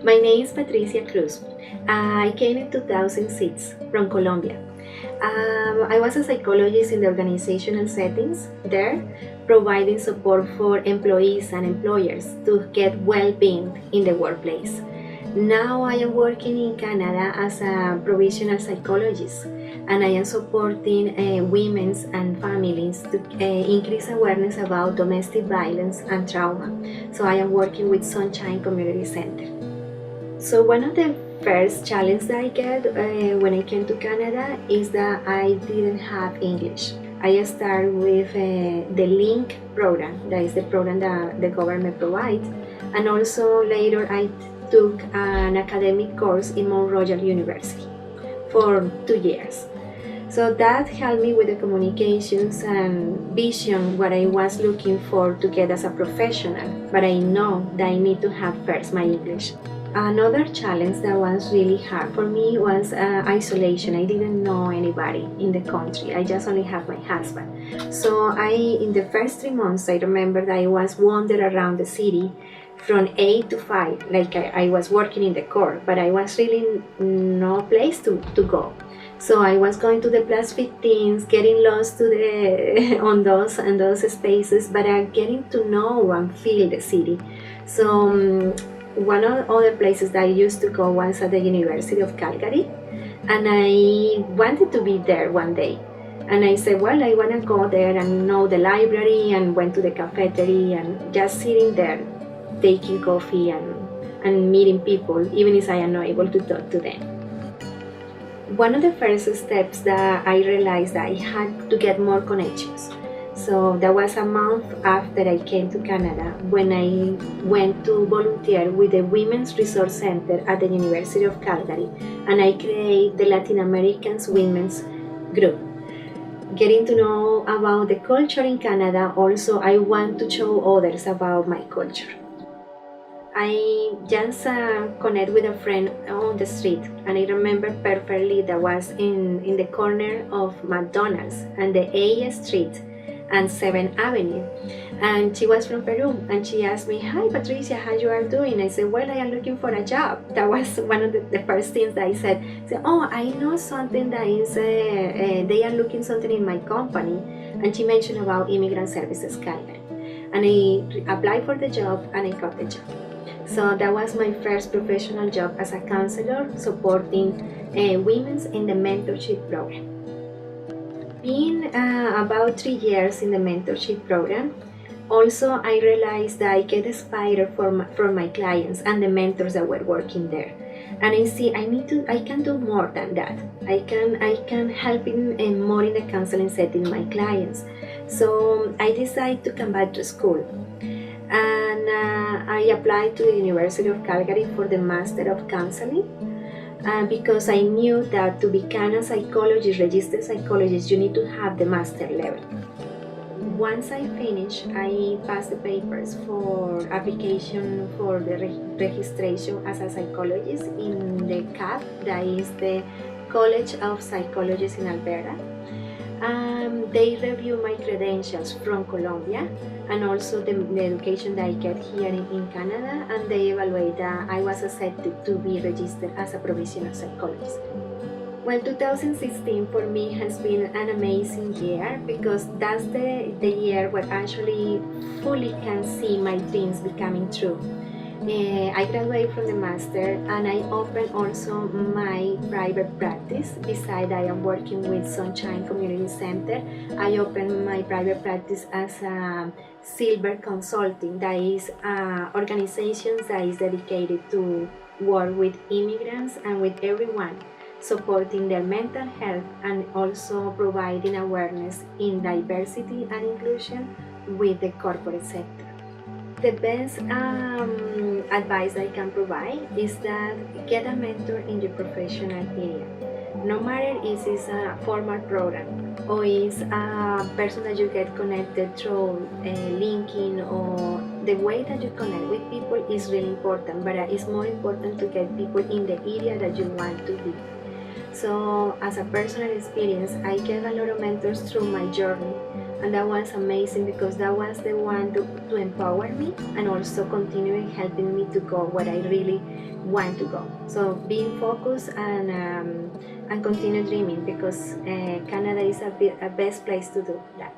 My name is Patricia Cruz. I came in 2006 from Colombia. I was a psychologist in the organizational settings there, providing support for employees and employers to get well-being in the workplace. Now I am working in Canada as a provisional psychologist, and I am supporting women and families to increase awareness about domestic violence and trauma. So I am working with Sunshine Community Center. So one of the first challenges that I get when I came to Canada is that I didn't have English. I started with the LINK program, that is the program that the government provides, and also later I took an academic course in Mount Royal University for 2 years. So that helped me with the communications and vision what I was looking for to get as a professional, but I know that I need to have first my English. Another challenge that was really hard for me was isolation. I didn't know anybody in the country. I just only have my husband. So in the first 3 months, I remember that I was wandering around the city from 8 to 5, like I was working in the court, but I was really no place to go. So I was going to the plus 15s, getting lost to on those spaces, but getting to know and feel the city. So one of the other places that I used to go was at the University of Calgary, and I wanted to be there one day. And I said, well, I want to go there and know the library, and went to the cafeteria and just sitting there, taking coffee and meeting people, even if I am not able to talk to them. One of the first steps that I realized that I had to get more connections. So that was a month after I came to Canada when I went to volunteer with the Women's Resource Center at the University of Calgary, and I created the Latin Americans Women's Group. Getting to know about the culture in Canada, also I want to show others about my culture. I just connect with a friend on the street, and I remember perfectly that was in the corner of McDonald's and the A Street and 7th Avenue, and she was from Peru, and she asked me, "Hi Patricia, how you are doing?" I said, "Well, I am looking for a job." That was one of the first things that I said. "Oh, I know something that is they are looking something in my company," and she mentioned about Immigrant Services Calgary, and I applied for the job and I got the job. So that was my first professional job as a counselor, supporting women in the mentorship program. Being about 3 years in the mentorship program, also I realized that I get inspired from my clients and the mentors that were working there, and I see I can do more than that. I can help in more in the counseling setting my clients. So I decided to come back to school, and I applied to the University of Calgary for the Master of Counseling. Because I knew that to become a psychologist, registered psychologist, you need to have the master level. Once I finished, I passed the papers for application for the registration as a psychologist in the CAP, that is the College of Psychologists in Alberta. They review my credentials from Colombia and also the education that I get here in Canada, and they evaluate that I was accepted to be registered as a provisional psychologist. Well, 2016 for me has been an amazing year, because that's the year where I actually fully can see my dreams becoming true. I graduated from the master, and I opened also my private practice. Besides, I am working with Sunshine Community Center. I opened my private practice as a Silver Consulting, that is organization that is dedicated to work with immigrants and with everyone, supporting their mental health and also providing awareness in diversity and inclusion with the corporate sector. The best advice I can provide is that get a mentor in your professional area. No matter if it's a formal program or it's a person that you get connected through LinkedIn, or the way that you connect with people is really important, but it's more important to get people in the area that you want to be. So as a personal experience, I get a lot of mentors through my journey. and that was amazing because that was the one to empower me and also continuing helping me to go where I really want to go. So being focused and continue dreaming because Canada is a best place to do that.